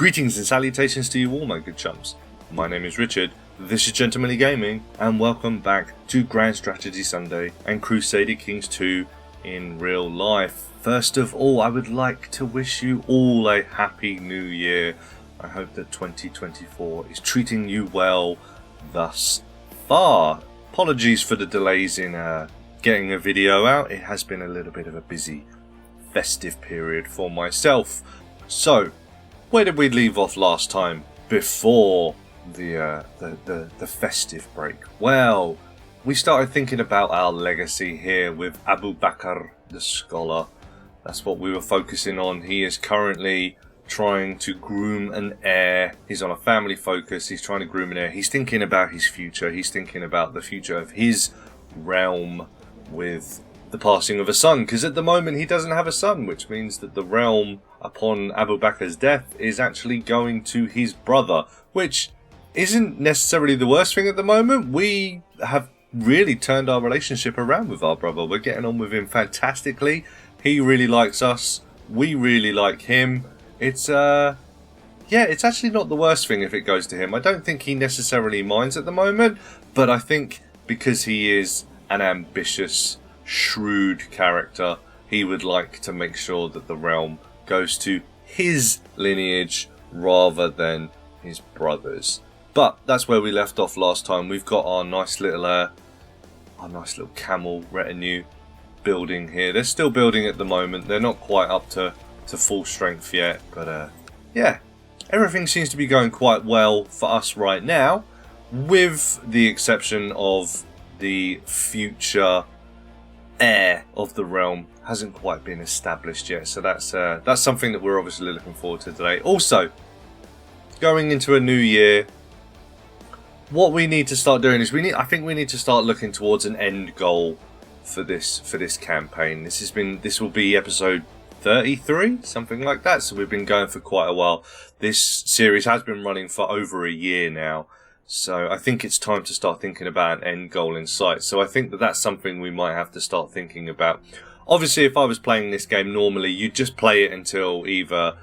Greetings and salutations to you all, my good chums. My name is Richard, this is Gentlemanly Gaming, and welcome back to Grand Strategy Sunday and Crusader Kings 2 in real life. First of all, I would like to wish you all a happy new year. I hope that 2024 is treating you well thus far. Apologies for the delays in getting a video out. It has been a little bit of a busy festive period for myself. So, where did we leave off last time before the festive break? Well, we started thinking about our legacy here with Abu Bakr the Scholar. That's what we were focusing on. He is currently trying to groom an heir. He's on a family focus. He's trying to groom an heir. He's thinking about his future. He's thinking about the future of his realm with the passing of a son, because at the moment he doesn't have a son, which means that the realm upon Abu Bakr's death is actually going to his brother, which isn't necessarily the worst thing at the moment. We have really turned our relationship around with our brother. We're getting on with him fantastically. He really likes us. We really like him. It's it's actually not the worst thing if it goes to him. I don't think he necessarily minds at the moment, but I think because he is an ambitious, shrewd character, he would like to make sure that the realm goes to his lineage rather than his brother's. But that's where we left off last time. We've got our nice little camel retinue building here. They're still building at the moment. They're not quite up to full strength yet, but yeah, everything seems to be going quite well for us right now, with the exception of the future heir of the realm hasn't quite been established yet. So that's something that we're obviously looking forward to today. Also, going into a new year, what we need to start doing is I think we need to start looking towards an end goal for this campaign. This will be episode 33, something like that. So we've been going for quite a while. This series has been running for over a year now. So I think it's time to start thinking about an end goal in sight. So I think that that's something we might have to start thinking about. Obviously, if I was playing this game normally, you'd just play it until either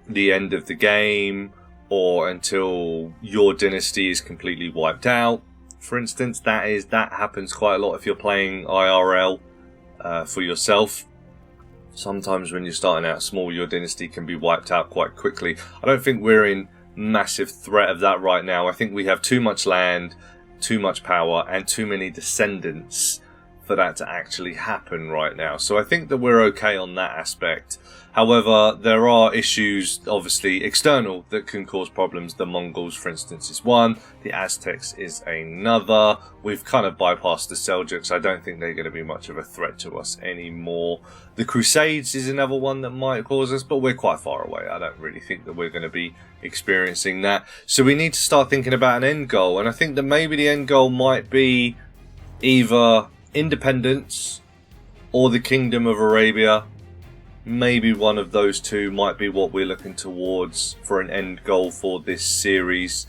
the end of the game or until your dynasty is completely wiped out. For instance, that happens quite a lot if you're playing IRL for yourself. Sometimes when you're starting out small, your dynasty can be wiped out quite quickly. I don't think we're in massive threat of that right now. I think we have too much land, too much power, and too many descendants for that to actually happen right now. So I think that we're okay on that aspect. However, there are issues, obviously, external that can cause problems. The Mongols, for instance, is one. The Aztecs is another. We've kind of bypassed the Seljuks. I don't think they're going to be much of a threat to us anymore. The Crusades is another one that might cause us, but we're quite far away. I don't really think that we're going to be experiencing that. So we need to start thinking about an end goal. And I think that maybe the end goal might be either independence or the Kingdom of Arabia. Maybe one of those two might be what we're looking towards for an end goal for this series.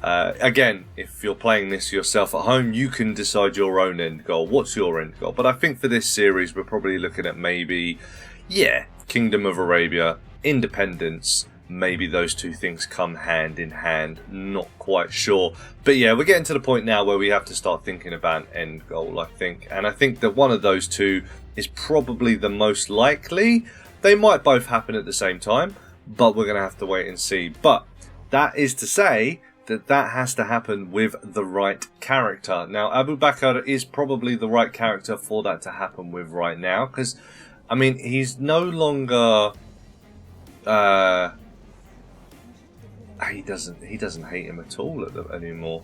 Again, if you're playing this yourself at home, you can decide your own end goal. What's your end goal? But I think for this series, we're probably looking at maybe, Kingdom of Arabia, independence. Maybe those two things come hand in hand. Not quite sure. But yeah, we're getting to the point now where we have to start thinking about an end goal, I think. And I think that one of those two is probably the most likely. They might both happen at the same time, but we're going to have to wait and see. But that is to say that has to happen with the right character. Now, Abu Bakr is probably the right character for that to happen with right now, because, I mean, he's no longer... He doesn't hate him at all anymore.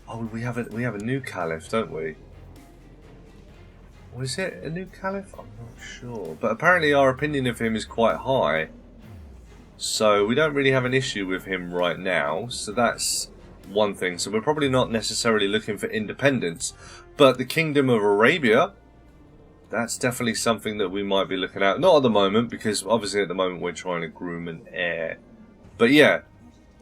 Oh, we have a new caliph, don't we? Was it a new caliph? I'm not sure. But apparently our opinion of him is quite high. So we don't really have an issue with him right now. So that's one thing. So we're probably not necessarily looking for independence. But the Kingdom of Arabia, that's definitely something that we might be looking at. Not at the moment, because obviously at the moment we're trying to groom an heir. But yeah,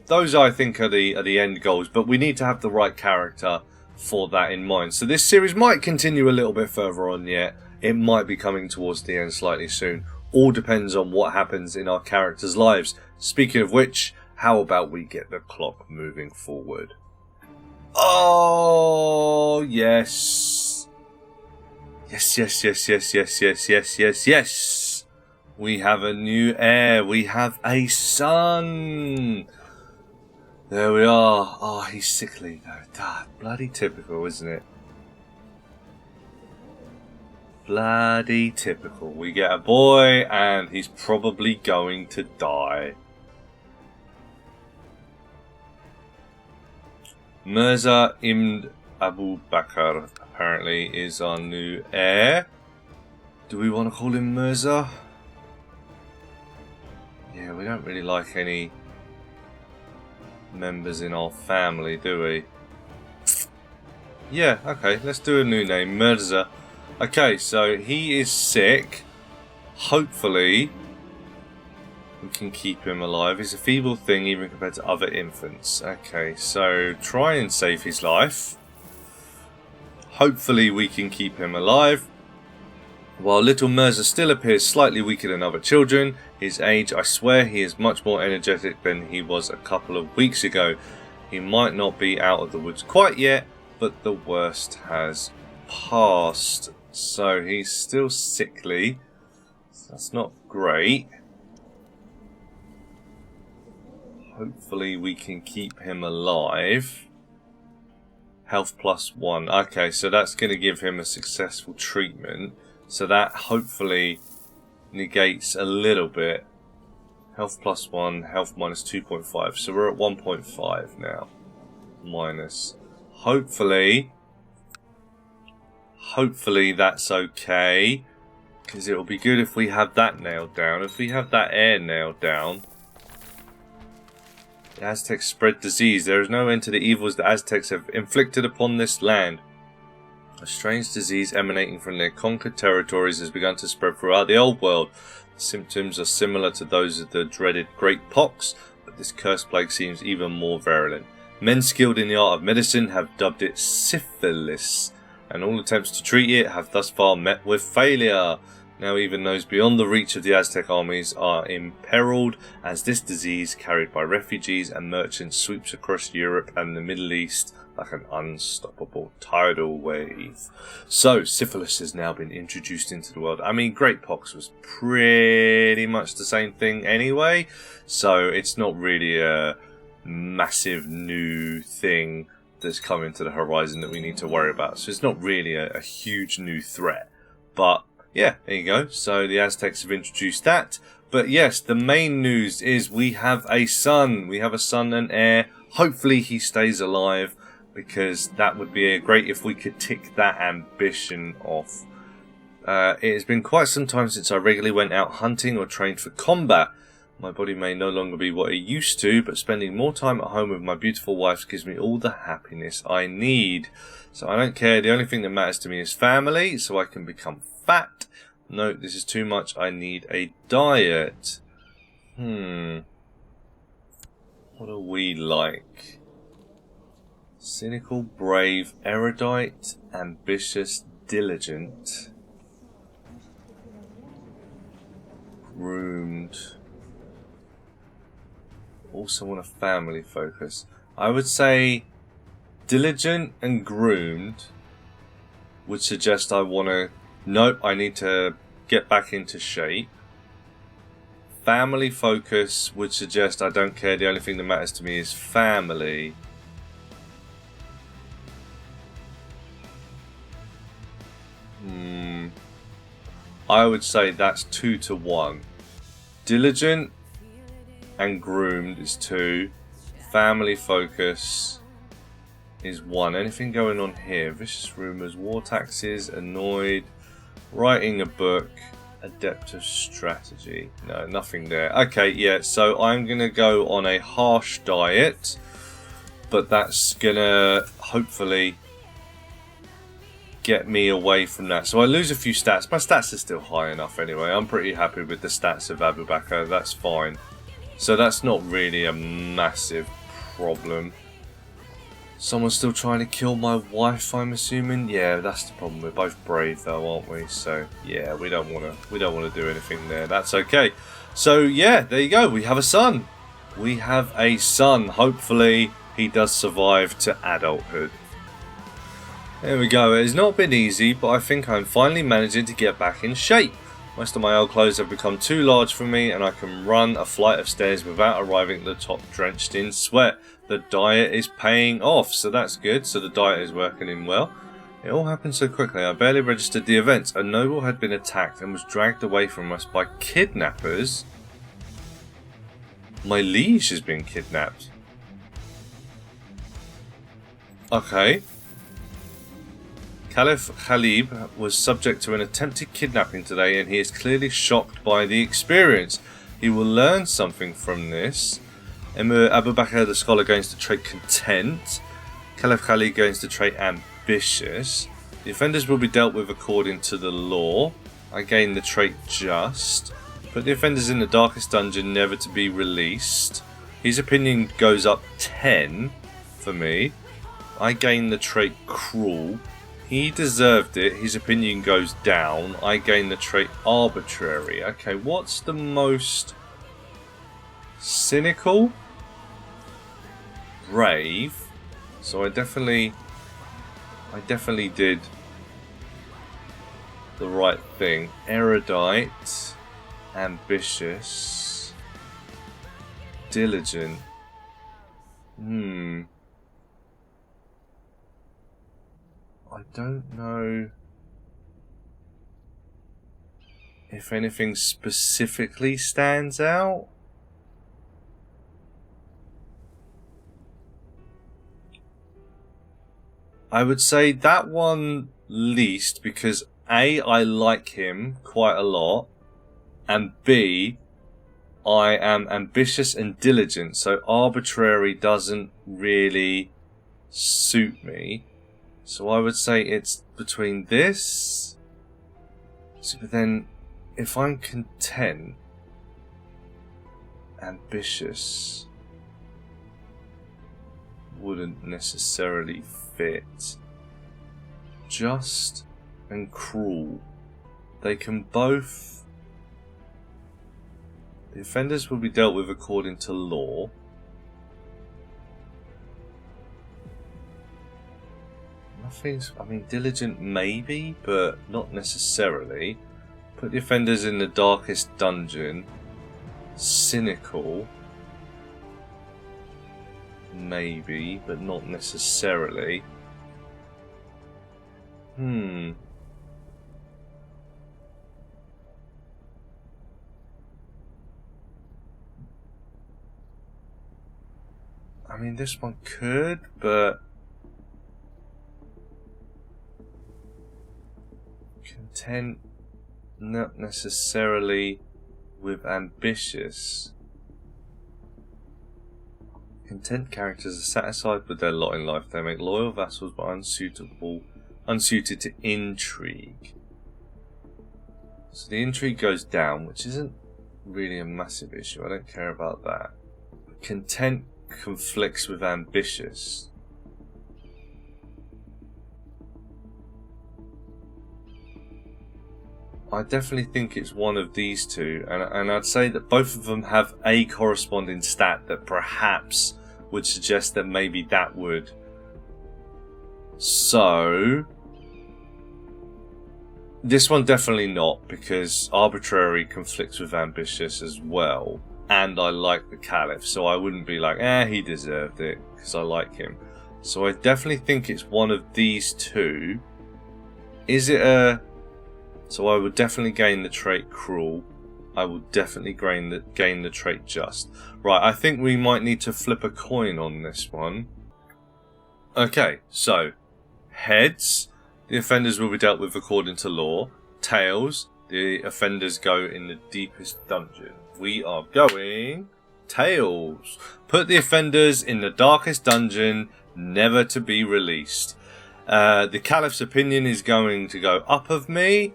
those I think are the end goals. But we need to have the right character for that in mind. So this series might continue a little bit further on yet. It might be coming towards the end slightly soon. all depends on what happens in our characters' lives. Speaking of which, how about we get the clock moving forward? Oh, yes. Yes. We have a new heir. We have a son. There we are. Oh, he's sickly though. Bloody typical, isn't it? Bloody typical. We get a boy and he's probably going to die. Mirza Ibn Abu Bakr apparently is our new heir. Do we want to call him Mirza? Yeah, we don't really like any members in our family, do we? Yeah, okay, let's do a new name, Mirza. Okay, so he is sick. Hopefully we can keep him alive. He's a feeble thing even compared to other infants. Okay, so try and save his life. Hopefully we can keep him alive. While little Mirza still appears slightly weaker than other children, his age, I swear he is much more energetic than he was a couple of weeks ago. He might not be out of the woods quite yet, but the worst has passed. So he's still sickly. So that's not great. Hopefully we can keep him alive. Health +1. Okay, so that's going to give him a successful treatment. So that hopefully negates a little bit. Health +1, health -2.5. So we're at 1.5 now. Minus. Hopefully that's okay. Because it will be good if we have that nailed down. If we have that heir nailed down. The Aztecs spread disease. There is no end to the evils the Aztecs have inflicted upon this land. A strange disease emanating from their conquered territories has begun to spread throughout the old world. The symptoms are similar to those of the dreaded Great Pox, but this cursed plague seems even more virulent. Men skilled in the art of medicine have dubbed it syphilis, and all attempts to treat it have thus far met with failure. Now even those beyond the reach of the Aztec armies are imperiled as this disease, carried by refugees and merchants, sweeps across Europe and the Middle East like an unstoppable tidal wave. So, syphilis has now been introduced into the world. I mean, Great Pox was pretty much the same thing anyway, so it's not really a massive new thing that's coming to the horizon that we need to worry about. So it's not really a huge new threat. But yeah, there you go. So the Aztecs have introduced that. But yes, the main news is we have a son. We have a son and heir. Hopefully he stays alive, because that would be great if we could tick that ambition off. It has been quite some time since I regularly went out hunting or trained for combat. My body may no longer be what it used to, but spending more time at home with my beautiful wife gives me all the happiness I need. So I don't care. The only thing that matters to me is family, so I can become fat. No, this is too much. I need a diet. What are we like? Cynical, brave, erudite, ambitious, diligent, groomed. Also want a family focus. I would say diligent and groomed would suggest I want to... Nope, I need to get back into shape. Family focus would suggest I don't care. The only thing that matters to me is family. I would say that's 2 to 1. Diligent and groomed is 2. Family focus is 1. Anything going on here? Vicious rumours, war taxes, annoyed, writing a book, adept of strategy. No, nothing there. Okay, yeah, so I'm going to go on a harsh diet, but that's going to hopefully get me away from that. So I lose a few stats. My stats are still high enough anyway. I'm pretty happy with the stats of Abu Bakr. That's fine. So that's not really a massive problem. Someone's still trying to kill my wife, I'm assuming. Yeah, that's the problem. We're both brave though, aren't we? So yeah, we don't wanna do anything there. That's okay. So yeah, there you go. We have a son. We have a son. Hopefully he does survive to adulthood. There we go. It has not been easy, but I think I'm finally managing to get back in shape. Most of my old clothes have become too large for me, and I can run a flight of stairs without arriving at the top drenched in sweat. The diet is paying off, so that's good. So the diet is working in well. It all happened so quickly, I barely registered the events. A noble had been attacked and was dragged away from us by kidnappers. My liege has been kidnapped. Okay. Caliph Khalib was subject to an attempted kidnapping today, and he is clearly shocked by the experience. He will learn something from this. Emir Abu Bakr the scholar gains the trait content. Caliph Khalid gains the trait ambitious. The offenders will be dealt with according to the law. I gain the trait just. Put the offenders in the darkest dungeon, never to be released. His opinion goes up 10 for me. I gain the trait cruel. He deserved it. His opinion goes down. I gain the trait arbitrary. Okay, what's the most cynical? Brave. So I definitely did the right thing. Erudite, ambitious, diligent. I don't know if anything specifically stands out. I would say that one least because A, I like him quite a lot, and B, I am ambitious and diligent, so arbitrary doesn't really suit me. So I would say it's between this. So, but then, if I'm content, ambitious wouldn't necessarily fit. Just and cruel. They can both. The offenders will be dealt with according to law. I mean, diligent maybe, but not necessarily. Put the offenders in the darkest dungeon. Cynical. Maybe, but not necessarily. I mean, this one could, but content, not necessarily with ambitious. Content characters are satisfied with their lot in life. They make loyal vassals but unsuited to intrigue. So the intrigue goes down, which isn't really a massive issue. I don't care about that. Content conflicts with ambitious. I definitely think it's one of these two, and I'd say that both of them have a corresponding stat that perhaps would suggest that maybe that would. So this one definitely not, because arbitrary conflicts with ambitious as well, and I like the Caliph, so I wouldn't be like, he deserved it, because I like him. So I definitely think it's one of these two. Is it a... So I would definitely gain the trait cruel. I will definitely gain the trait just. Right, I think we might need to flip a coin on this one. Okay, so heads, the offenders will be dealt with according to law. Tails, the offenders go in the deepest dungeon. We are going tails. Put the offenders in the darkest dungeon, never to be released. The Caliph's opinion is going to go up of me.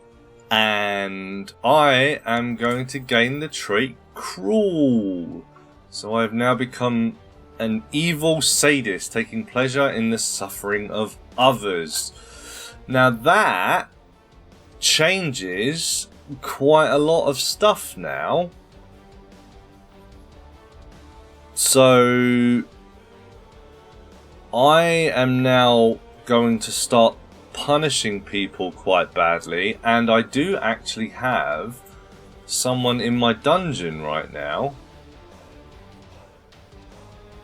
And I am going to gain the trait cruel. So I've now become An evil sadist taking pleasure in the suffering of others. Now that changes quite a lot of stuff now. So I am now going to start punishing people quite badly, and I do actually have someone in my dungeon right now.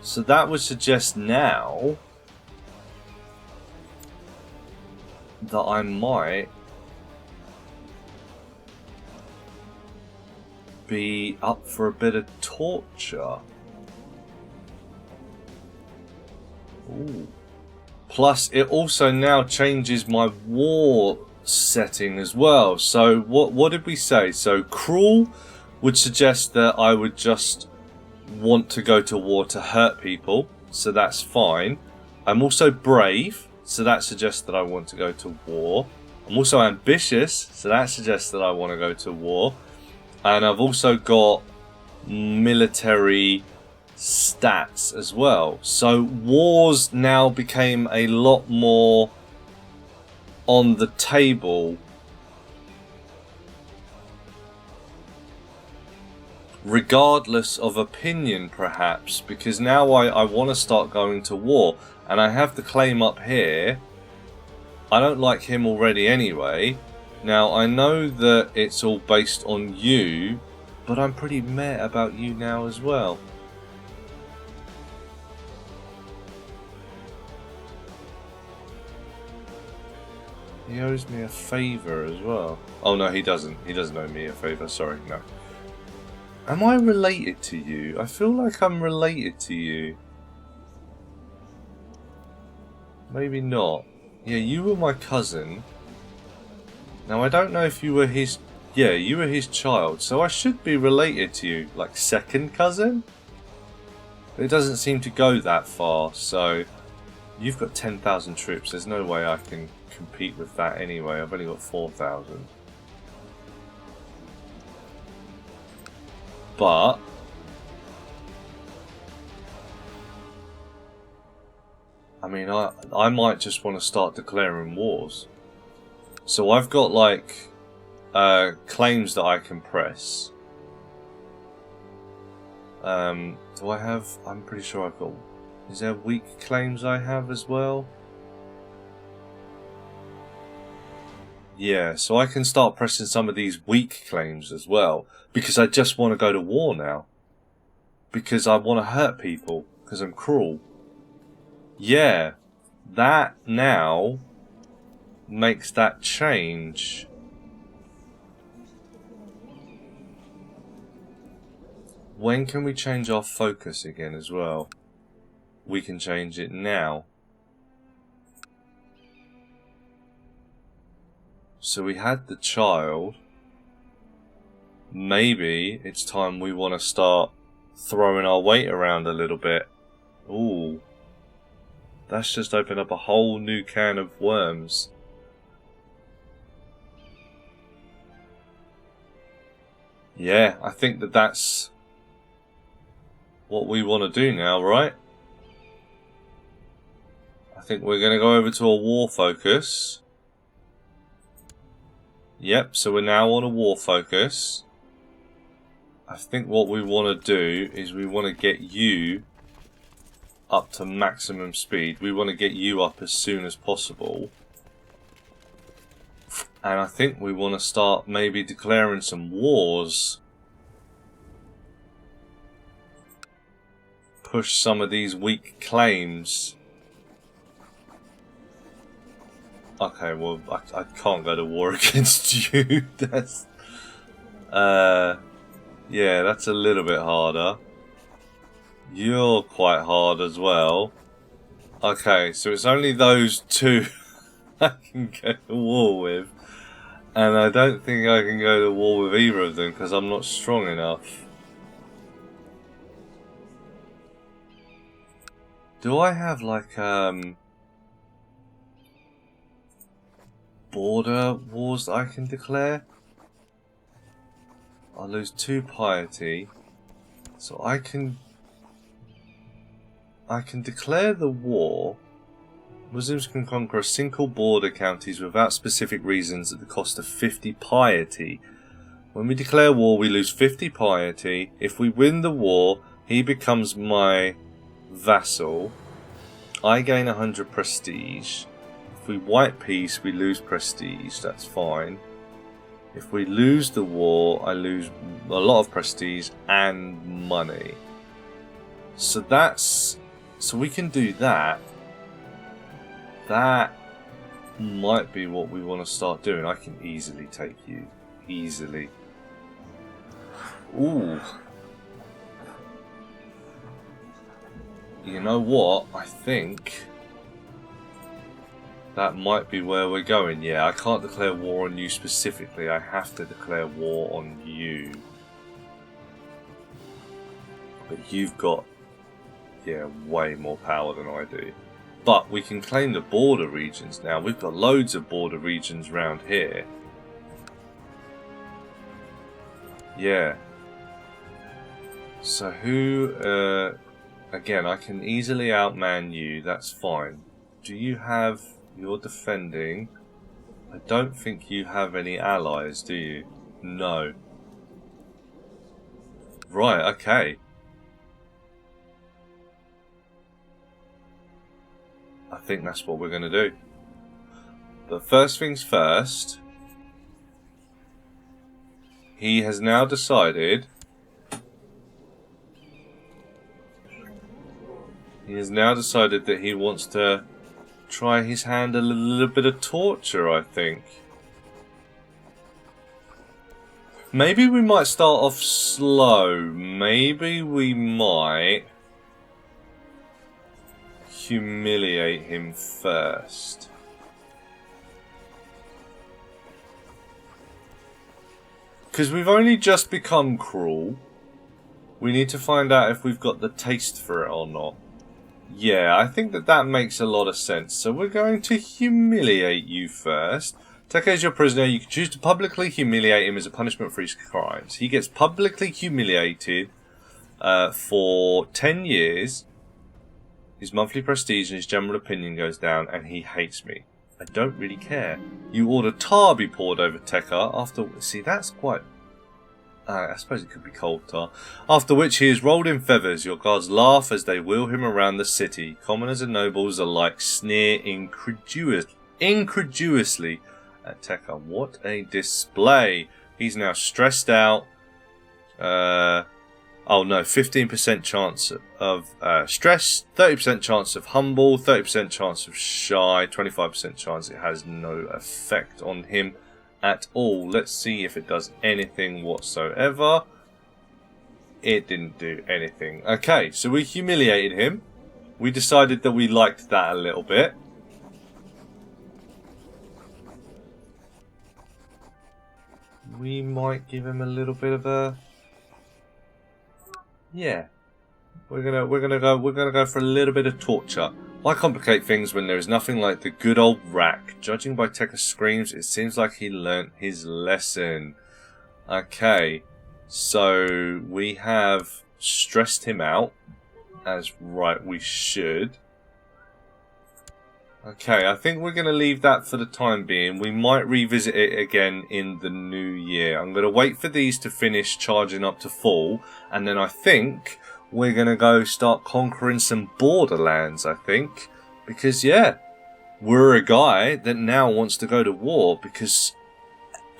So that would suggest now that I might be up for a bit of torture. Ooh. Plus, it also now changes my war setting as well. So, what did we say? So, cruel would suggest that I would just want to go to war to hurt people. So that's fine. I'm also brave. So that suggests that I want to go to war. I'm also ambitious. So that suggests that I want to go to war. And I've also got military stats as well. So wars now became a lot more on the table, regardless of opinion perhaps, because now I want to start going to war, and I have the claim up here. I don't like him already anyway. Now I know that it's all based on you, but I'm pretty meh about you now as well. He owes me a favour as well. Oh no, he doesn't. He doesn't owe me a favour, sorry, no. Am I related to you? I feel like I'm related to you. Maybe not. Yeah, you were my cousin. Now I don't know if you were his... Yeah, you were his child, so I should be related to you. Like second cousin? But it doesn't seem to go that far, so... You've got 10,000 troops, there's no way I can compete with that anyway. I've only got 4,000. But I mean, I might just want to start declaring wars. So I've got like claims that I can press. Do I have? I'm pretty sure I've got. Is there weak claims I have as well? Yeah, so I can start pressing some of these weak claims as well, because I just want to go to war now. Because I want to hurt people, because I'm cruel. Yeah, that now makes that change. When can we change our focus again as well? We can change it now. So we had the child. Maybe it's time we want to start throwing our weight around a little bit. Ooh. That's just opened up a whole new can of worms. Yeah, I think that that's what we want to do now, right? I think we're going to go over to a war focus. Yep, so we're now on a war focus. I think what we want to do is we want to get you up to maximum speed. We want to get you up as soon as possible. And I think we want to start maybe declaring some wars. Push some of these weak claims. Okay, well, I can't go to war against you. That's... yeah, that's a little bit harder. You're quite hard as well. Okay, so it's only those two I can go to war with. And I don't think I can go to war with either of them because I'm not strong enough. Do I have like, border wars that I can declare? I lose 2 piety. So I can... I can declare the war. Muslims can conquer a single border counties without specific reasons at the cost of 50 piety. When we declare war, we lose 50 piety. If we win the war, he becomes my vassal. I gain 100 prestige. If we wipe peace, we lose prestige. That's fine. If we lose the war, I lose a lot of prestige and money. So we can do that. That might be what we want to start doing. I can easily take you. Easily. Ooh. You know what? I think that might be where we're going. Yeah, I can't declare war on you specifically. I have to declare war on you. But you've got, yeah, way more power than I do. But we can claim the border regions now. We've got loads of border regions around here. Yeah. So who, again, I can easily outman you. That's fine. Do you have... You're defending. I don't think you have any allies, do you? No. Right, okay. I think that's what we're going to do. But first things first. He has now decided... that he wants to try his hand at a little bit of torture, I think. Maybe we might start off slow. Maybe we might humiliate him first. Because we've only just become cruel. We need to find out if we've got the taste for it or not. Yeah, I think that makes a lot of sense. So we're going to humiliate you first. Take as your prisoner. You can choose to publicly humiliate him as a punishment for his crimes. He gets publicly humiliated for 10 years. His monthly prestige and his general opinion goes down, and he hates me. I don't really care. You order tar be poured over Tekka after... See, that's quite... I suppose it could be cold tar. After which he is rolled in feathers. Your guards laugh as they wheel him around the city. Commoners and nobles alike sneer incredulously at Tekka. What a display. He's now stressed out. Oh no, 15% chance of stress, 30% chance of humble, 30% chance of shy, 25% chance it has no effect on him at all. Let's see if it does anything whatsoever. It didn't do anything. Okay, so we humiliated him. We decided that we liked that a little bit. We might give him a little bit of a... Yeah. We're gonna go for a little bit of torture. Why complicate things when there is nothing like the good old rack? Judging by Tekka's screams, it seems like he learnt his lesson. Okay, so we have stressed him out, as right we should. Okay, I think we're going to leave that for the time being. We might revisit it again in the new year. I'm going to wait for these to finish charging up to full, and then I think we're going to go start conquering some borderlands, I think. Because, yeah, we're a guy that now wants to go to war because,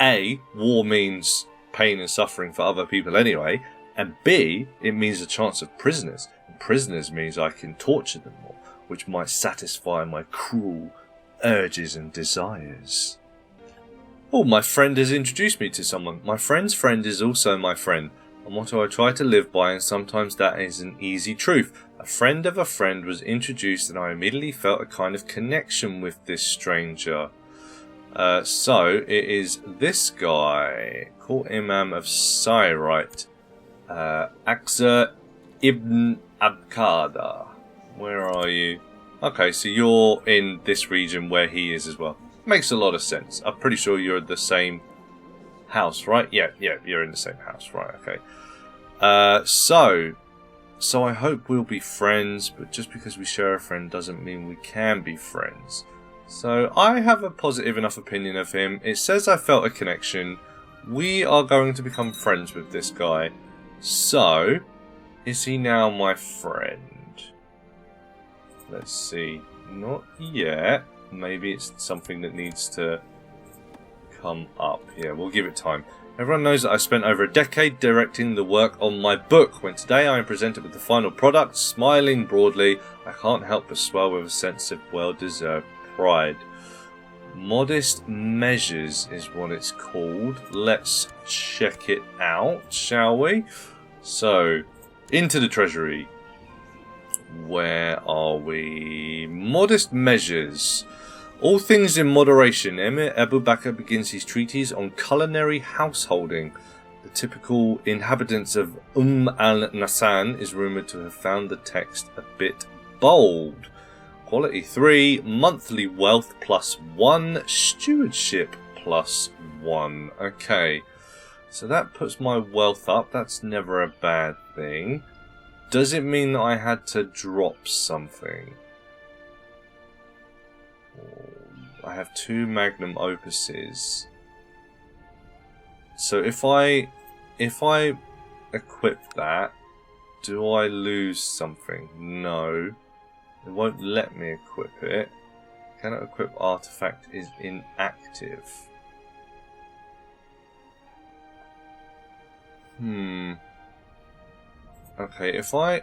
A, war means pain and suffering for other people anyway, and B, it means a chance of prisoners. And prisoners means I can torture them more, which might satisfy my cruel urges and desires. Oh, my friend has introduced me to someone. My friend's friend is also my friend. A motto I try to live by, and sometimes that is an easy truth. A friend of a friend was introduced, and I immediately felt a kind of connection with this stranger. So, it is this guy, Court Imam of Syrite, Aksa ibn Abkada. Where are you? Okay, so you're in this region where he is as well. Makes a lot of sense. I'm pretty sure you're the same house, right? Yeah, you're in the same house, right? Okay. So So I hope we'll be friends, but just because we share a friend doesn't mean we can be friends. So I have a positive enough opinion of him. It says I felt a connection. We are going to become friends with this guy. So, is he now my friend? Let's see. Not yet. Maybe it's something that needs to come up. Yeah, we'll give it time. Everyone knows that I spent over a decade directing the work on my book. When today I am presented with the final product, smiling broadly, I can't help but swell with a sense of well-deserved pride. Modest Measures is what it's called. Let's check it out, shall we? So, into the treasury. Where are we? Modest Measures. All things in moderation. Emir Abu Bakr begins his treatise on culinary householding. The typical inhabitants of al-Nasan is rumoured to have found the text a bit bold. Quality 3, monthly wealth +1, stewardship +1. Okay, so that puts my wealth up. That's never a bad thing. Does it mean that I had to drop something? I have 2 magnum opuses. So if I equip that, do I lose something? No. It won't let me equip it. Cannot equip artifact is inactive. Okay, if I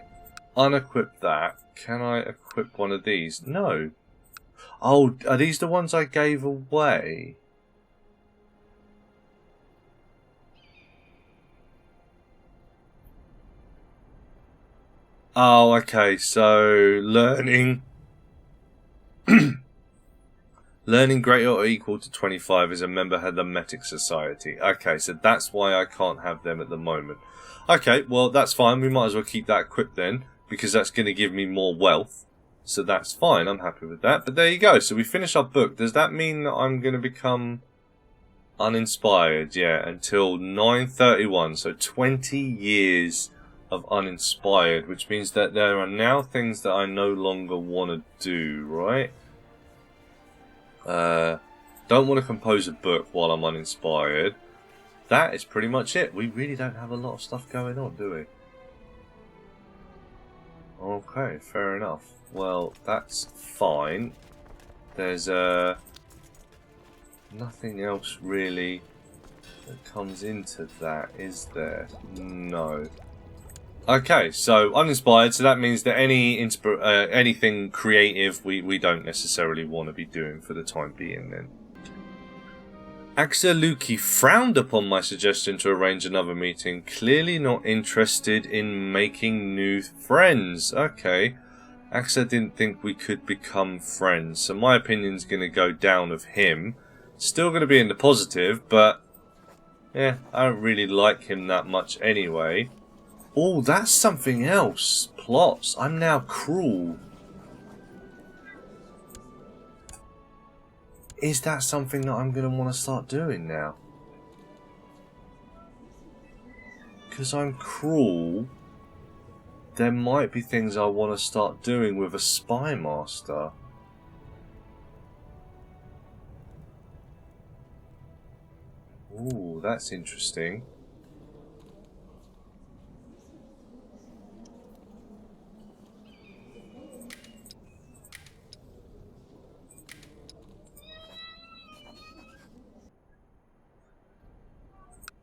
unequip that, can I equip one of these? No. Oh, are these the ones I gave away? Oh, okay, so learning learning greater or equal to 25 is a member of the Hermetic Society. Okay, so that's why I can't have them at the moment. Okay, well that's fine, we might as well keep that equipped then, because that's going to give me more wealth. So that's fine, I'm happy with that. But there you go, so we finish our book. Does that mean that I'm going to become uninspired? Yeah, until 9:31, so 20 years of uninspired, which means that there are now things that I no longer want to do, right? Don't want to compose a book while I'm uninspired. That is pretty much it. We really don't have a lot of stuff going on, do we? Okay, fair enough. Well, that's fine. There's nothing else really that comes into that, is there? No. Okay, so uninspired, so that means that anything creative we don't necessarily want to be doing for the time being then. Aksaluki frowned upon my suggestion to arrange another meeting, clearly not interested in making new friends. Okay, Aksa didn't think we could become friends, so my opinion's going to go down of him. Still going to be in the positive, but yeah, I don't really like him that much anyway. Oh, that's something else. Plots. I'm now cruel. Is that something that I'm going to want to start doing now? Because I'm cruel, there might be things I want to start doing with a spy master. Ooh, that's interesting.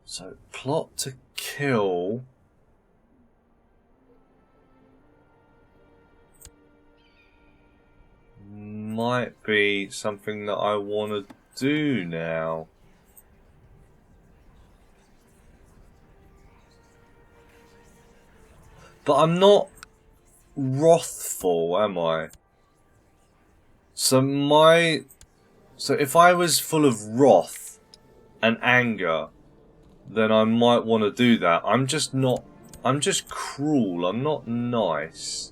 So, plot to kill. Might be something that I want to do now. But I'm not wrathful, am I? So if I was full of wrath and anger, then I might want to do that. I'm just cruel. I'm not nice.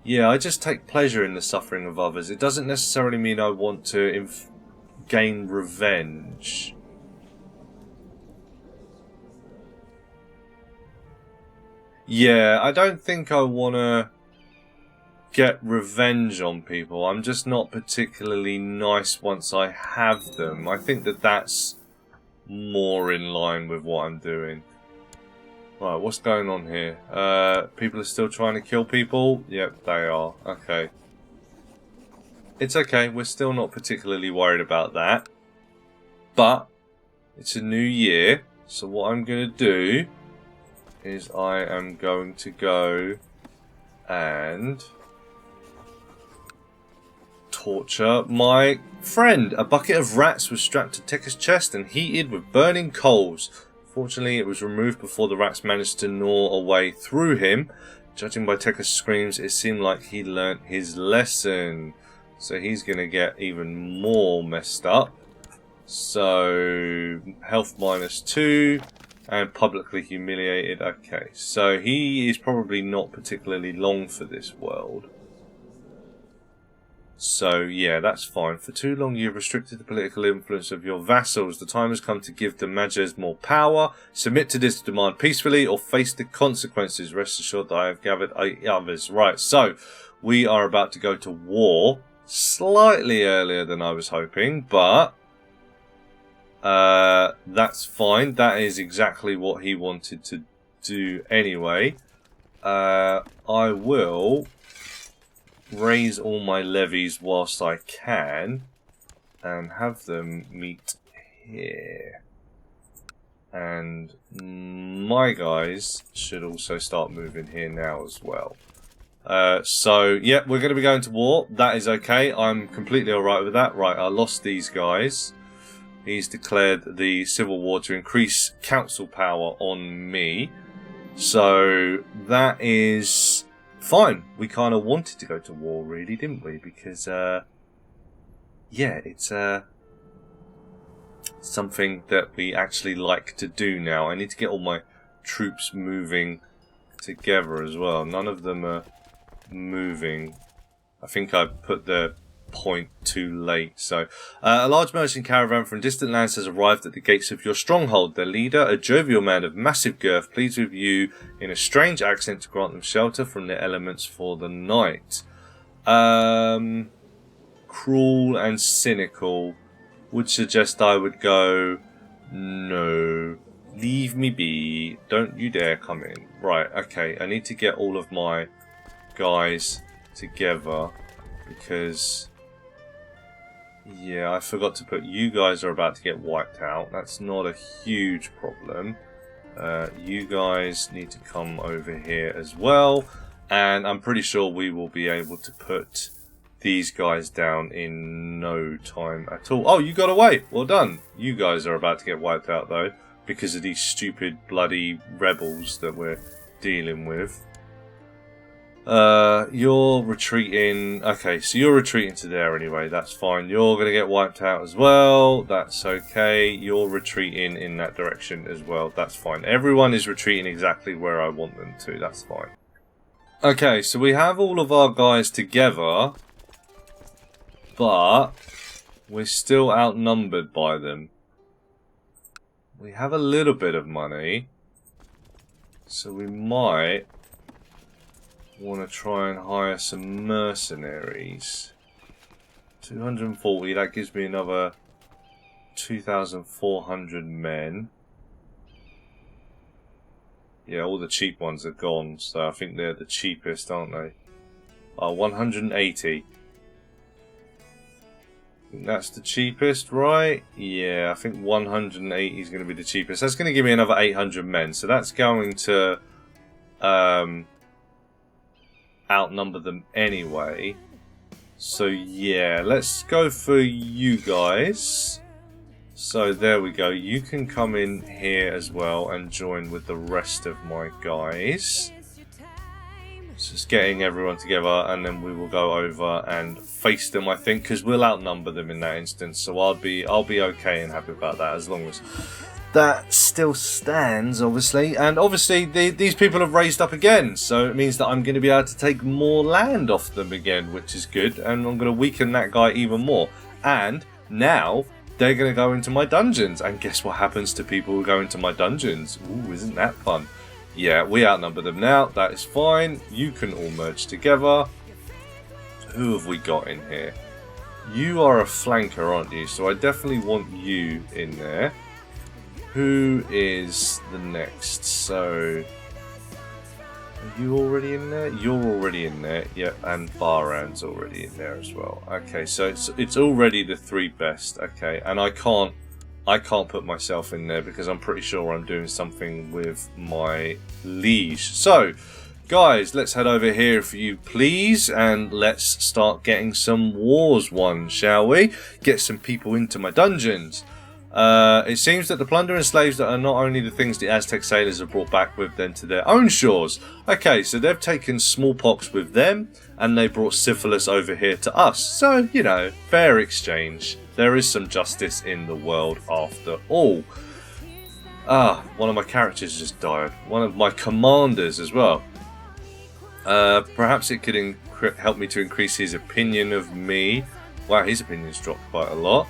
Yeah, I just take pleasure in the suffering of others. It doesn't necessarily mean I want to gain revenge. Yeah, I don't think I want to get revenge on people. I'm just not particularly nice once I have them. I think that that's more in line with what I'm doing. Right, what's going on here? People are still trying to kill people? Yep, they are. Okay. It's okay, we're still not particularly worried about that. But it's a new year, so what I'm going to do is I am going to go and torture my friend. A bucket of rats was strapped to Tekka's chest and heated with burning coals. Fortunately, it was removed before the rats managed to gnaw a way through him. Judging by Tekka's screams, it seemed like he learnt his lesson. So he's going to get even more messed up. So, health -2 and publicly humiliated. Okay, so he is probably not particularly long for this world. So, yeah, that's fine. For too long, you've restricted the political influence of your vassals. The time has come to give the Mages more power. Submit to this demand peacefully or face the consequences. Rest assured that I have gathered 8 others. Right, so we are about to go to war. Slightly earlier than I was hoping, but that's fine. That is exactly what he wanted to do anyway. I will raise all my levies whilst I can and have them meet here. And my guys should also start moving here now as well. So, yeah, we're going to be going to war. That is okay. I'm completely alright with that. Right, I lost these guys. He's declared the civil war to increase council power on me. So, that is fine. We kind of wanted to go to war, really, didn't we? Because, yeah, it's something that we actually like to do now. I need to get all my troops moving together as well. None of them are moving. I think I put the point too late. So, a large merchant caravan from distant lands has arrived at the gates of your stronghold. Their leader, a jovial man of massive girth, pleads with you in a strange accent to grant them shelter from the elements for the night. Cruel and cynical would suggest I would go, no, leave me be, don't you dare come in. Right, okay, I need to get all of my guys together because, yeah, I forgot to put you guys are about to get wiped out. That's not a huge problem. You guys need to come over here as well, and I'm pretty sure we will be able to put these guys down in no time at all. Oh, you got away. Well done. You guys are about to get wiped out though because of these stupid bloody rebels that we're dealing with. You're retreating. Okay, so you're retreating to there anyway. That's fine. You're going to get wiped out as well. That's okay. You're retreating in that direction as well. That's fine. Everyone is retreating exactly where I want them to. That's fine. Okay, so we have all of our guys together, but we're still outnumbered by them. We have a little bit of money, so we might want to try and hire some mercenaries. 240, that gives me another 2,400 men. Yeah, all the cheap ones are gone, so I think they're the cheapest, aren't they? 180. I think that's the cheapest, right? Yeah, I think 180 is going to be the cheapest. That's going to give me another 800 men, so that's going to outnumber them anyway. So yeah, let's go for you guys. So there we go. You can come in here as well and join with the rest of my guys. Just getting everyone together, and then we will go over and face them, I think, because we'll outnumber them in that instance. So I'll be okay and happy about that, as long as that still stands, obviously. And obviously these people have raised up again, so it means that I'm going to be able to take more land off them again, which is good. And I'm going to weaken that guy even more. And now they're going to go into my dungeons, and guess what happens to people who go into my dungeons? Ooh, isn't that fun? Yeah, we outnumber them now. That is fine. You can all merge together. Who have we got in here? You are a flanker, aren't you? So I definitely want you in there. Who is the next? So, are you already in there? You're already in there. Yep, and Bahrain's already in there as well. Okay, so it's already the 3 best. Okay, and I can't put myself in there because I'm pretty sure I'm doing something with my liege. So, guys, let's head over here if you please, and let's start getting some wars won, shall we? Get some people into my dungeons. It seems that the plunder and slaves that are not only the things the Aztec sailors have brought back with them to their own shores. Okay, so they've taken smallpox with them, and they brought syphilis over here to us. So, you know, fair exchange. There is some justice in the world after all. Ah, one of my characters just died. One of my commanders as well. Perhaps it could help me to increase his opinion of me. Wow, his opinion's dropped quite a lot.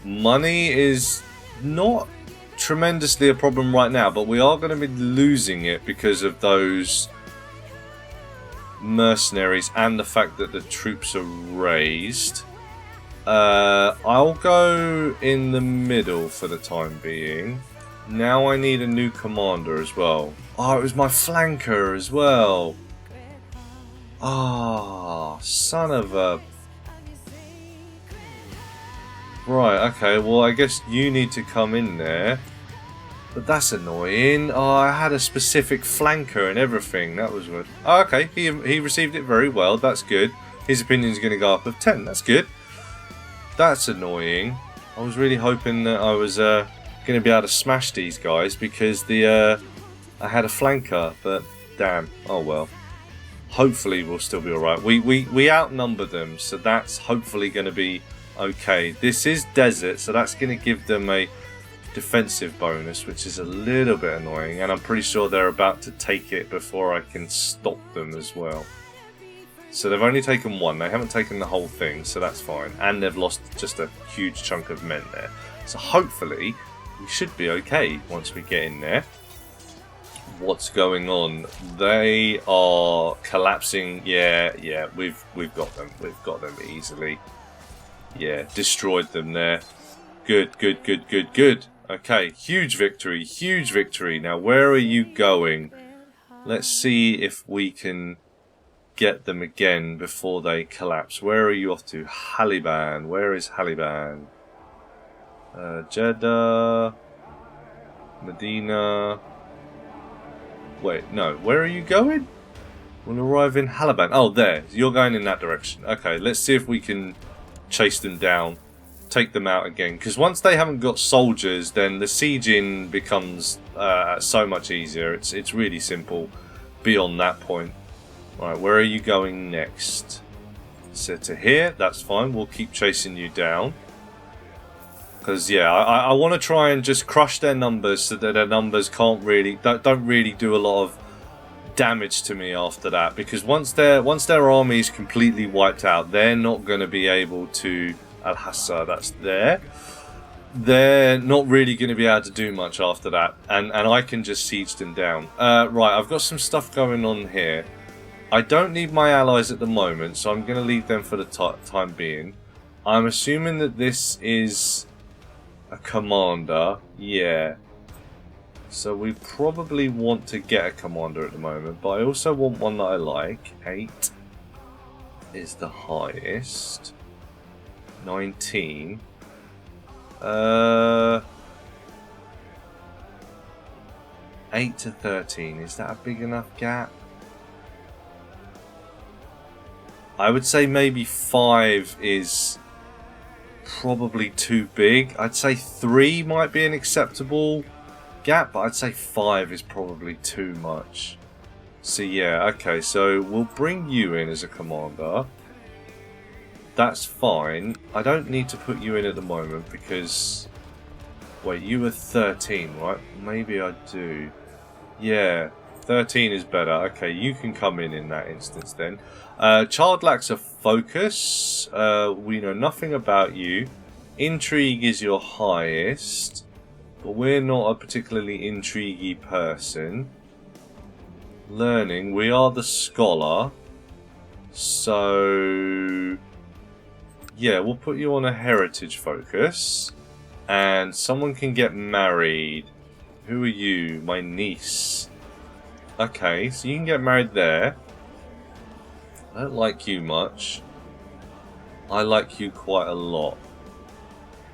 Money is not tremendously a problem right now, but we are going to be losing it because of those mercenaries and the fact that the troops are raised. I'll go in the middle for the time being. Now I need a new commander as well. Oh, it was my flanker as well. Ah, son of a... Right, okay, well I guess you need to come in there. But that's annoying. Oh, I had a specific flanker and everything. That was good. Oh, okay, he received it very well. That's good. His opinion's going to go up of 10. That's good. That's annoying. I was really hoping that I was going to be able to smash these guys because I had a flanker, but damn. Oh well. Hopefully we'll still be alright. We outnumber them, so that's hopefully going to be okay. This is desert, so that's going to give them a defensive bonus, which is a little bit annoying, and I'm pretty sure they're about to take it before I can stop them as well. So they've only taken 1, they haven't taken the whole thing, so that's fine, and they've lost just a huge chunk of men there. So hopefully we should be okay once we get in there. What's going on? They are collapsing. Yeah, we've got them easily. Yeah, destroyed them there. Good. Okay, huge victory. Now, where are you going? Let's see if we can get them again before they collapse. Where are you off to? Haliban. Where is Haliban? Jeddah. Medina. Wait, no. Where are you going? We'll arrive in Haliban. Oh, there. You're going in that direction. Okay, let's see if we can chase them down, take them out again, because once they haven't got soldiers, then the sieging becomes so much easier. It's really simple beyond that point. Right, where are you going next? So to here, that's fine. We'll keep chasing you down, because yeah, I want to try and just crush their numbers so that their numbers don't really do a lot of damage to me after that, because once their army is completely wiped out, they're not going to be able to Al-Hassa, that's there. They're not really going to be able to do much after that, and I can just siege them down. Right, I've got some stuff going on here. I don't need my allies at the moment, so I'm going to leave them for the time being. I'm assuming that this is a commander. Yeah. So we probably want to get a commander at the moment, but I also want one that I like. 8 is the highest. 19. 8 to 13. Is that a big enough gap? I would say maybe 5 is probably too big. I'd say 3 might be an acceptable gap, but I'd say 5 is probably too much. So yeah, okay, so we'll bring you in as a commander. That's fine. I don't need to put you in at the moment because... Wait, you were 13, right? Maybe I do. Yeah, 13 is better. Okay, you can come in that instance then. Child lacks a focus. We know nothing about you. Intrigue is your highest. But we're not a particularly intriguey person. Learning, we are the scholar. So, yeah, we'll put you on a heritage focus. And someone can get married. Who are you? My niece. Okay, so you can get married there. I don't like you much. I like you quite a lot.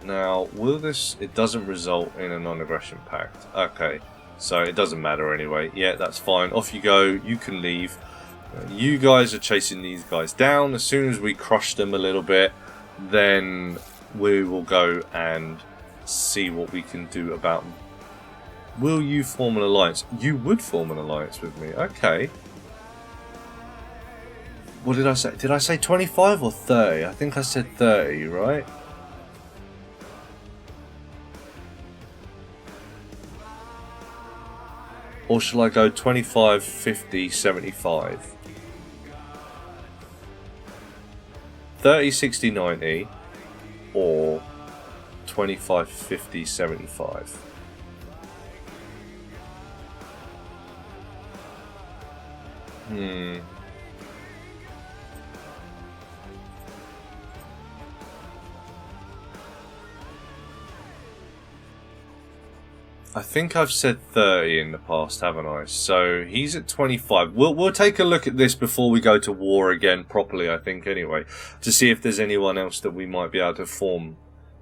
Now, will this... It doesn't result in a non-aggression pact. Okay, so it doesn't matter anyway. Yeah, that's fine. Off you go. You can leave. You guys are chasing these guys down. As soon as we crush them a little bit, then we will go and see what we can do about them. Will you form an alliance? You would form an alliance with me. Okay. What did I say? Did I say 25 or 30? I think I said 30, right? Or shall I go 25, 50, 75? 30, 60, 90 or 25, 50, 75? I think I've said 30 in the past, haven't I? So he's at 25. We'll take a look at this before we go to war again properly, I think, anyway, to see if there's anyone else that we might be able to form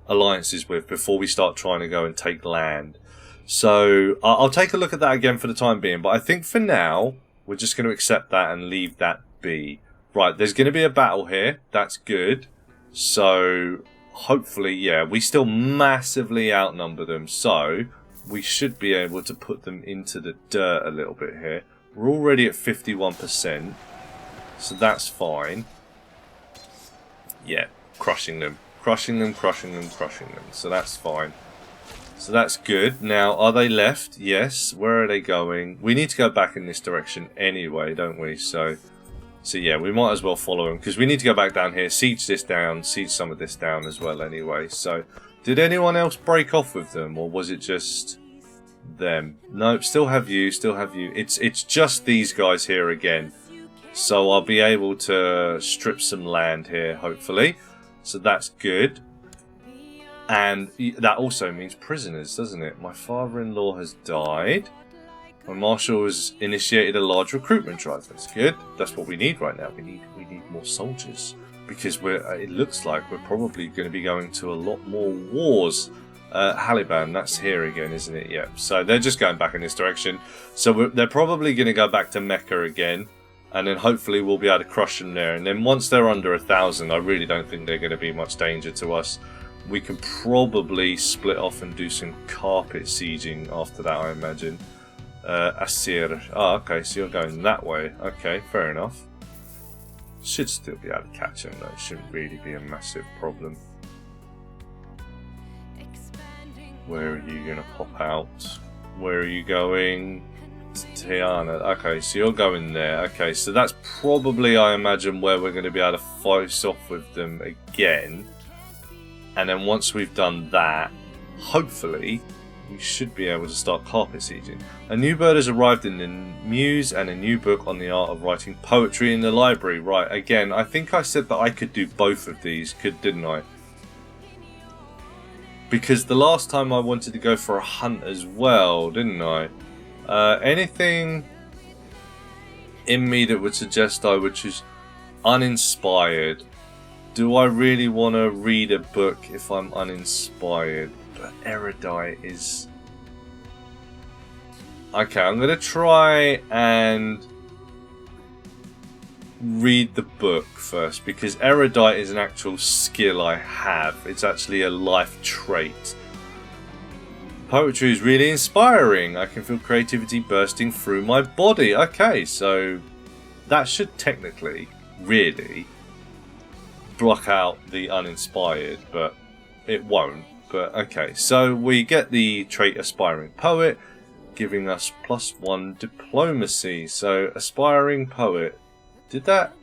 alliances with before we start trying to go and take land. So I'll take a look at that again for the time being, but I think for now we're just going to accept that and leave that be. Right, there's going to be a battle here. That's good. So hopefully, yeah, we still massively outnumber them. So we should be able to put them into the dirt a little bit here. We're already at 51%. So that's fine. Yeah, crushing them. Crushing them, crushing them, crushing them. So that's fine. So that's good. Now, are they left? Yes. Where are they going? We need to go back in this direction anyway, don't we? So yeah, we might as well follow them because we need to go back down here, siege this down, siege some of this down as well anyway. So, did anyone else break off with them, or was it just them? Nope, still have you, still have you. It's just these guys here again. So I'll be able to strip some land here, hopefully. So that's good. And that also means prisoners, doesn't it? My father-in-law has died. My marshal has initiated a large recruitment drive. That's good. That's what we need right now. We need more soldiers because it looks like we're probably going to be going to a lot more wars. Haliban, that's here again, isn't it? Yeah. So they're just going back in this direction. So they're probably going to go back to Mecca again, and then hopefully we'll be able to crush them there. And then once they're under 1,000, I really don't think they're going to be much danger to us. We can probably split off and do some carpet sieging after that, I imagine. Asir. Oh, okay, so you're going that way. Okay, fair enough. Should still be able to catch him, though. It shouldn't really be a massive problem. Where are you going to pop out? Where are you going? Tiana. Okay, so you're going there. Okay, so that's probably, I imagine, where we're going to be able to face off with them again. And then once we've done that, hopefully, we should be able to start carpet sieging. A new bird has arrived in the Muse and a new book on the art of writing poetry in the library. Right, again, I think I said that I could do both of these, didn't I? Because the last time I wanted to go for a hunt as well, didn't I? Anything in me that would suggest I would choose uninspired. Do I really want to read a book if I'm uninspired? But erudite is... Okay, I'm going to try and read the book first, because erudite is an actual skill I have. It's actually a life trait. Poetry is really inspiring. I can feel creativity bursting through my body. Okay, so that should technically, really, block out the uninspired, but it won't. But okay, so we get the trait aspiring poet, giving us +1 diplomacy. So aspiring poet, did that?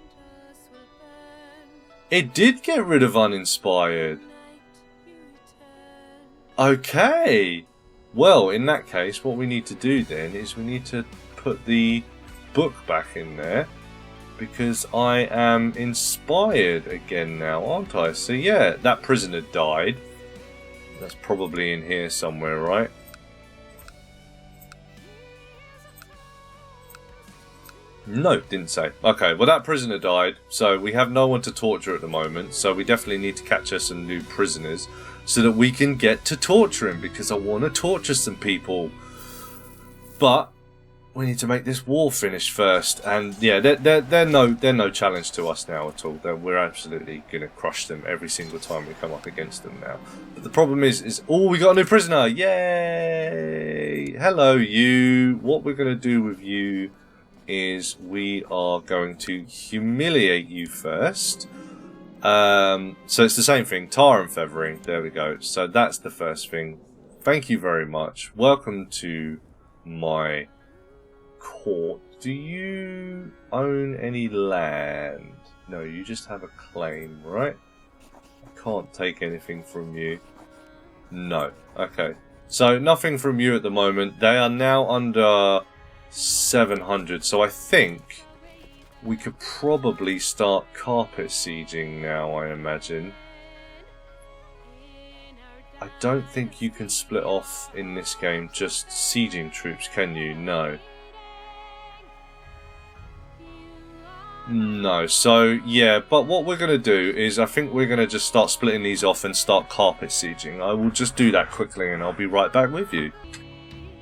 It did get rid of uninspired. Okay. Well, in that case, what we need to do then is we need to put the book back in there, because I am inspired again now, aren't I? So yeah, that prisoner died. That's probably in here somewhere, right? No, didn't say. Okay, well that prisoner died, so we have no one to torture at the moment, so we definitely need to catch us some new prisoners so that we can get to torturing, because I want to torture some people. But we need to make this war finish first, and yeah, they're no challenge to us now at all. We're absolutely gonna crush them every single time we come up against them now. But the problem is oh, we got a new prisoner! Yay! Hello, you. What we're gonna do with you is we are going to humiliate you first. So it's the same thing, tar and feathering. There we go. So that's the first thing. Thank you very much. Welcome to my court. Do you own any land? No, you just have a claim, right? I can't take anything from you. No. Okay. So nothing from you at the moment. They are now under 700, so I think we could probably start carpet sieging now, I imagine. I don't think you can split off in this game just sieging troops, can you? No. No, so yeah, but what we're going to do is I think we're going to just start splitting these off and start carpet sieging. I will just do that quickly and I'll be right back with you.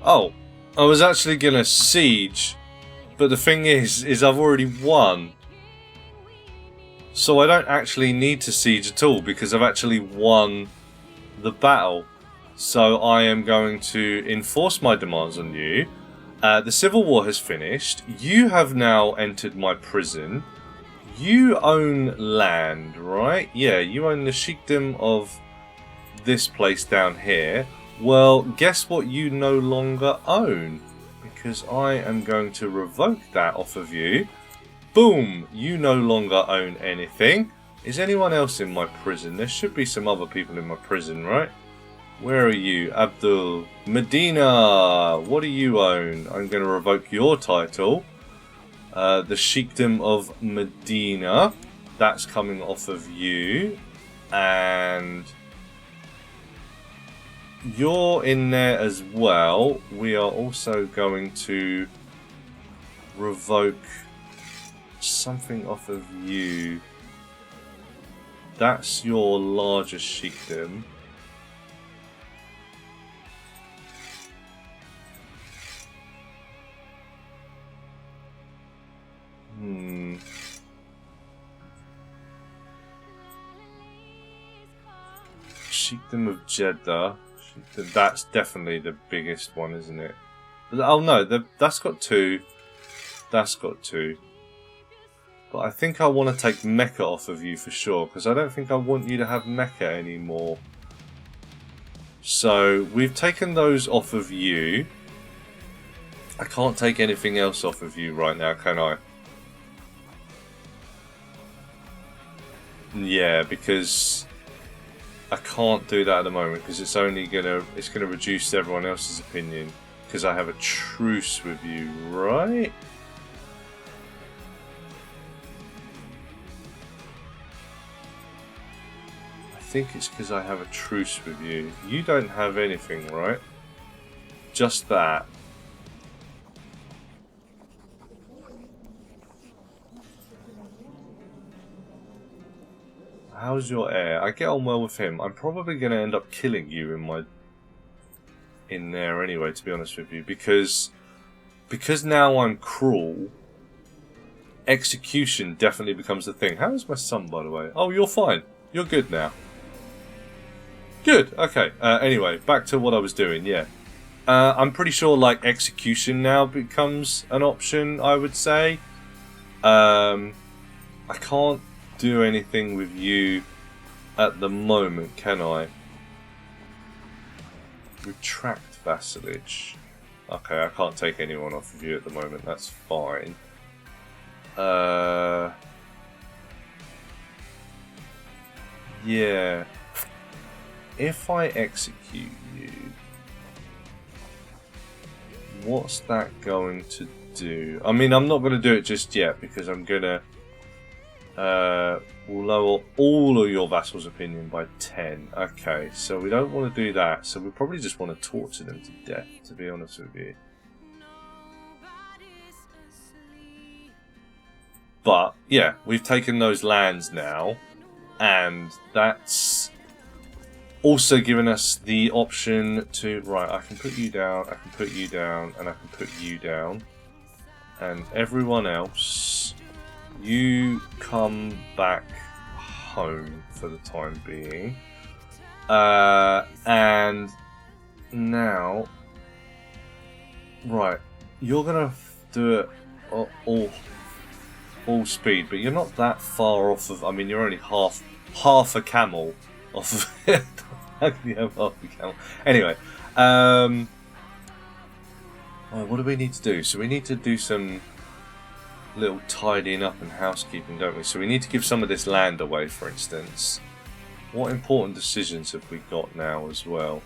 Oh, I was actually going to siege, but the thing is I've already won. So I don't actually need to siege at all because I've actually won the battle. So I am going to enforce my demands on you. The civil war has finished. You have now entered my prison. You own land, right? Yeah, you own the sheikdom of this place down here. Well, guess what you no longer own? Because I am going to revoke that off of you. Boom! You no longer own anything. Is anyone else in my prison? There should be some other people in my prison, right? Where are you? Abdul. Medina! What do you own? I'm going to revoke your title. The sheikdom of Medina. That's coming off of you. And you're in there as well. We are also going to revoke something off of you. That's your largest sheikdom. Sheikdom of Jeddah. That's definitely the biggest one, isn't it? Oh no, that's got two. That's got two. But I think I want to take Mecca off of you for sure, because I don't think I want you to have Mecca anymore. So we've taken those off of you. I can't take anything else off of you right now, can I? Yeah, because I can't do that at the moment because it's only gonna reduce everyone else's opinion because I have a truce with you, right? I think it's because I have a truce with you. You don't have anything, right? Just that. How's your heir? I get on well with him. I'm probably going to end up killing you in there anyway, to be honest with you, because now I'm cruel. Execution definitely becomes the thing. How is my son, by the way? Oh, you're fine. You're good now. Good. Okay. Anyway, back to what I was doing. Yeah. I'm pretty sure like execution now becomes an option. I would say. I can't do anything with you at the moment, can I? Retract vassalage. Okay, I can't take anyone off of you at the moment, that's fine. Yeah. If I execute you, what's that going to do? I mean, I'm not going to do it just yet because I'm going to we'll lower all of your vassals' opinion by 10. Okay, so we don't want to do that. So we probably just want to torture them to death, to be honest with you. But, yeah, we've taken those lands now. And that's also given us the option to... Right, I can put you down, I can put you down, and I can put you down. And everyone else... You come back home for the time being. And now... Right, you're going to do it all speed, but you're not that far off of... I mean, you're only half a camel off of it. How can you have half a camel? Anyway, what do we need to do? So we need to do some... little tidying up and housekeeping, don't we? So we need to give some of this land away, for instance. What important decisions have we got now as well?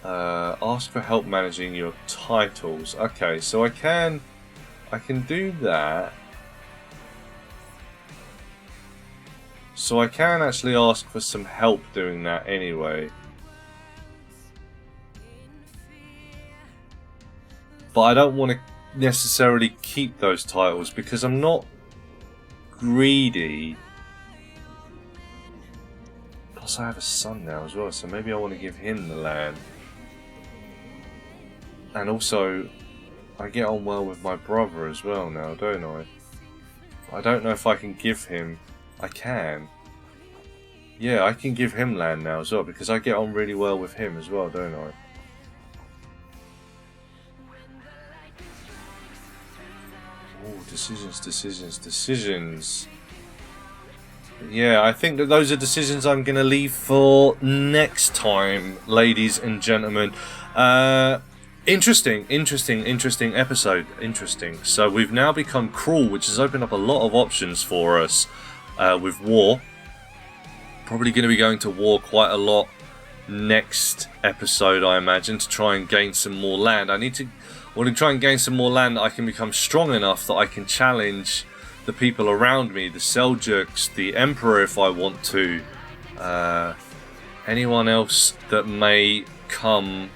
Ask for help managing your titles. Okay, so I can do that. So I can actually ask for some help doing that anyway. But I don't want to necessarily keep those titles because I'm not greedy. Plus I have a son now as well, so maybe I want to give him the land. And also I get on well with my brother as well now, don't I? I don't know if I can give him... I can. Yeah, I can give him land now as well because I get on really well with him as well, don't I? Decisions. Yeah, I think that those are decisions I'm going to leave for next time, ladies and gentlemen. Interesting episode. Interesting. So we've now become cruel, which has opened up a lot of options for us with war. Probably going to be going to war quite a lot next episode, I imagine, to try and gain some more land. I want to try and gain some more land that I can become strong enough that I can challenge the people around me, the Seljuks, the Emperor if I want to, anyone else that may come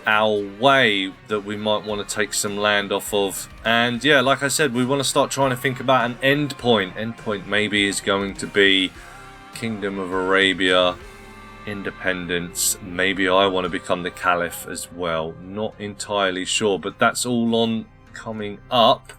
our way that we might want to take some land off of. And yeah, like I said, we want to start trying to think about an end point. End point maybe is going to be Kingdom of Arabia, independence. Maybe I want to become the Caliph as well. Not entirely sure, but that's all on coming up.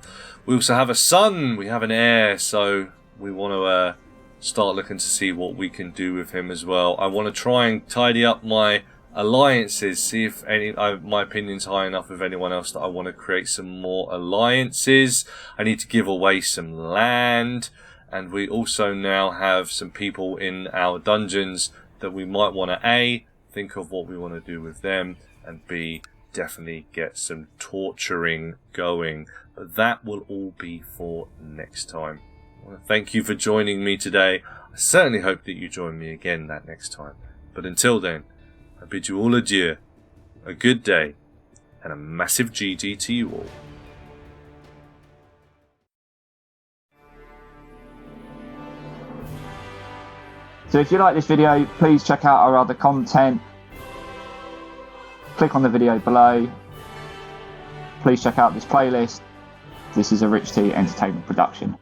We also have a son. We have an heir, so we want to start looking to see what we can do with him as well. I want to try and tidy up my alliances, see if my opinion's high enough with anyone else that I want to create some more alliances. I need to give away some land, and we also now have some people in our dungeons that we might want to A, think of what we want to do with them, and B, definitely get some torturing going. But that will all be for next time. I want to thank you for joining me today. I certainly hope that you join me again that next time. But until then, I bid you all adieu, a good day, and a massive GG to you all. So if you like this video, please check out our other content. Click on the video below. Please check out this playlist. This is a Rich T Entertainment production.